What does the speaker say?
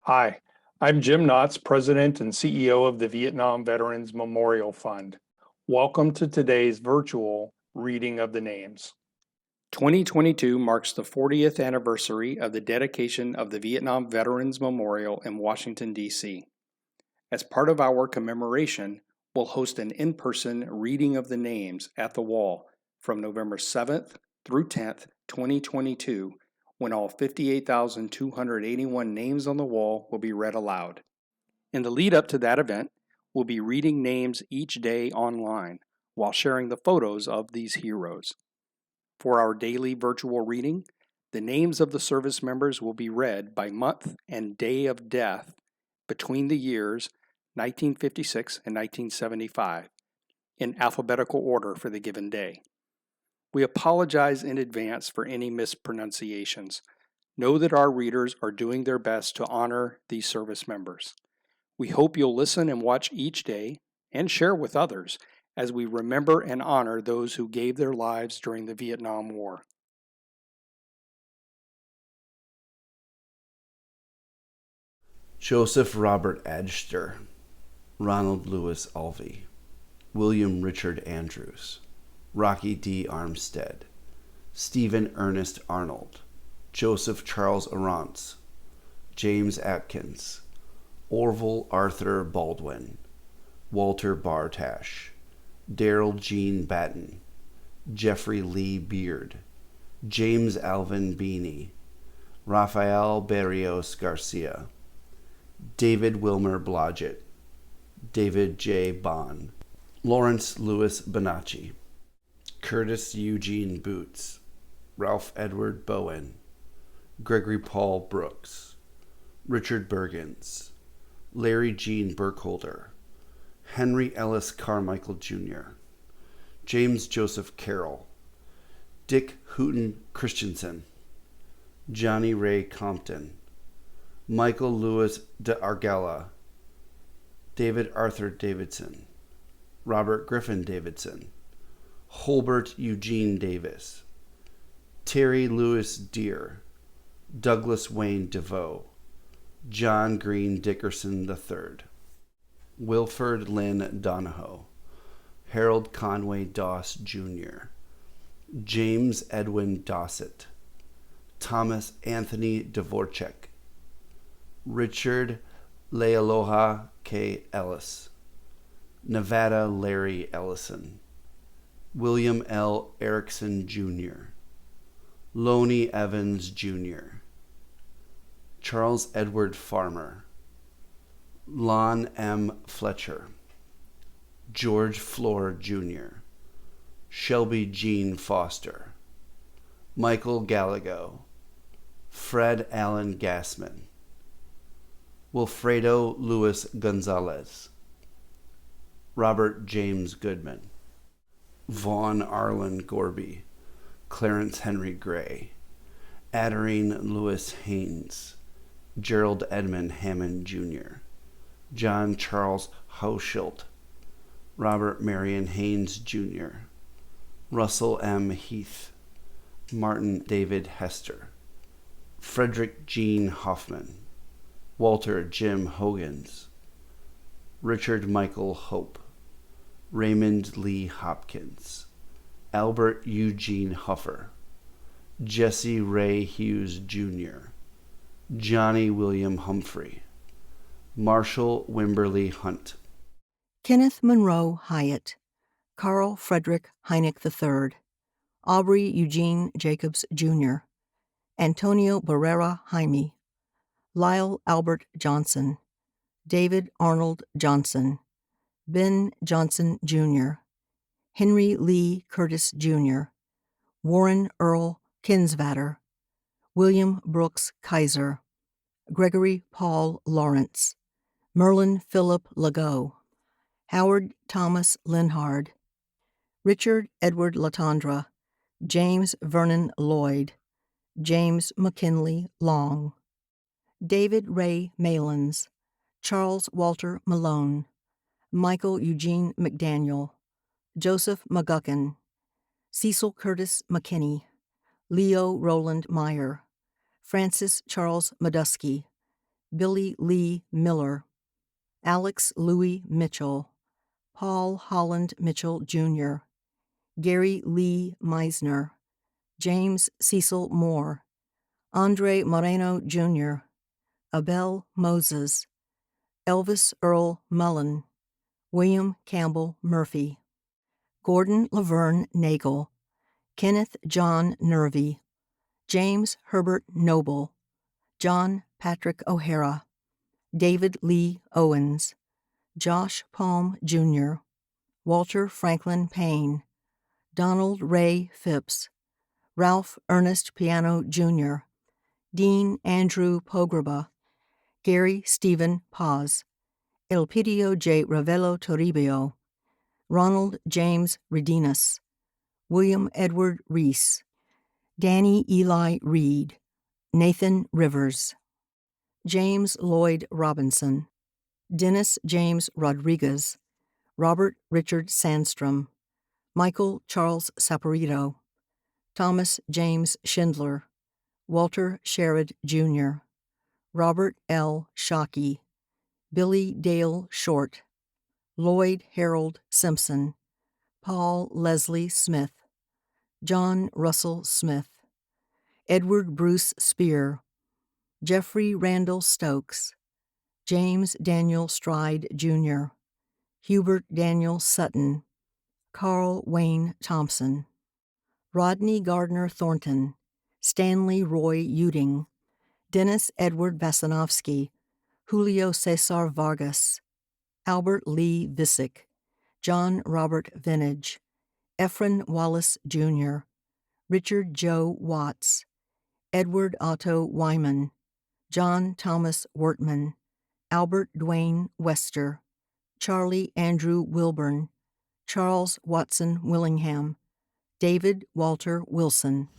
Hi, I'm Jim Knotts, President and CEO of the Vietnam Veterans Memorial Fund. Welcome to today's virtual reading of the names. 2022 marks the 40th anniversary of the dedication of the Vietnam Veterans Memorial in Washington, D.C. As part of our commemoration, we'll host an in-person reading of the names at the wall from November 7th through 10th, 2022, when all 58,281 names on the wall will be read aloud. In the lead up to that event, we'll be reading names each day online while sharing the photos of these heroes. For our daily virtual reading, the names of the service members will be read by month and day of death between the years 1956 and 1975 in alphabetical order for the given day. We apologize in advance for any mispronunciations. Know that our readers are doing their best to honor these service members. We hope you'll listen and watch each day and share with others as we remember and honor those who gave their lives during the Vietnam War. Joseph Robert Adster, Ronald Louis Alvey, William Richard Andrews, Rocky D. Armstead, Stephen Ernest Arnold, Joseph Charles Arantz, James Atkins, Orville Arthur Baldwin, Walter Bartash, Daryl Gene Batten, Jeffrey Lee Beard, James Alvin Beanie, Rafael Berrios Garcia, David Wilmer Blodgett, David J. Bond, Lawrence Louis Bonacci, Curtis Eugene Boots, Ralph Edward Bowen, Gregory Paul Brooks, Richard Bergens, Larry Gene Burkholder, Henry Ellis Carmichael Jr., James Joseph Carroll, Dick Hooten Christensen, Johnny Ray Compton, Michael Louis de Argala, David Arthur Davidson, Robert Griffin Davidson, Holbert Eugene Davis, Terry Lewis Deere, Douglas Wayne DeVoe, John Green Dickerson III, Wilford Lynn Donahoe, Harold Conway Doss Jr., James Edwin Dossett, Thomas Anthony Dvorak, Richard Lealoha K. Ellis, Nevada Larry Ellison, William L. Erickson Jr., Loney Evans Jr., Charles Edward Farmer, Lon M. Fletcher, George Floor Jr., Shelby Jean Foster, Michael Gallego, Fred Allen Gassman, Wilfredo Luis Gonzalez, Robert James Goodman, Vaughn Arlen Gorby, Clarence Henry Gray, Adarine Lewis Haynes, Gerald Edmund Hammond Jr., John Charles Hauschild, Robert Marion Haynes Jr., Russell M. Heath, Martin David Hester, Frederick Gene Hoffman, Walter Jim Hogans, Richard Michael Hope, Raymond Lee Hopkins, Albert Eugene Huffer, Jesse Ray Hughes Jr., Johnny William Humphrey, Marshall Wimberly Hunt, Kenneth Monroe Hyatt, Carl Frederick Heineck III, Aubrey Eugene Jacobs Jr., Antonio Barrera Jaime, Lyle Albert Johnson, David Arnold Johnson, Ben Johnson Jr., Henry Lee Curtis Jr., Warren Earl Kinsvatter, William Brooks Kaiser, Gregory Paul Lawrence, Merlin Philip Legault, Howard Thomas Linhard, Richard Edward Latondra, James Vernon Lloyd, James McKinley Long, David Ray Malins, Charles Walter Malone, Michael Eugene McDaniel, Joseph McGuckin, Cecil Curtis McKinney, Leo Roland Meyer, Francis Charles Madusky, Billy Lee Miller, Alex Louis Mitchell, Paul Holland Mitchell, Jr., Gary Lee Meisner, James Cecil Moore, Andre Moreno, Jr., Abel Moses, Elvis Earl Mullen, William Campbell Murphy, Gordon Laverne Nagel, Kenneth John Nervy, James Herbert Noble, John Patrick O'Hara, David Lee Owens, Josh Palm, Jr., Walter Franklin Payne, Donald Ray Phipps, Ralph Ernest Piano, Jr., Dean Andrew Pogreba, Gary Stephen Paz, Elpidio J. Ravello Toribio, Ronald James Redinas, William Edward Reese, Danny Eli Reed, Nathan Rivers, James Lloyd Robinson, Dennis James Rodriguez, Robert Richard Sandstrom, Michael Charles Saporito, Thomas James Schindler, Walter Sherrod, Jr., Robert L. Shockey, Billy Dale Short, Lloyd Harold Simpson, Paul Leslie Smith, John Russell Smith, Edward Bruce Spear, Jeffrey Randall Stokes, James Daniel Stride, Jr., Hubert Daniel Sutton, Carl Wayne Thompson, Rodney Gardner Thornton, Stanley Roy Uding, Dennis Edward Vasanovsky, Julio Cesar Vargas, Albert Lee Visick, John Robert Vinage, Ephraim Wallace, Jr., Richard Joe Watts, Edward Otto Wyman, John Thomas Wortman, Albert Dwayne Wester, Charlie Andrew Wilburn, Charles Watson Willingham, David Walter Wilson.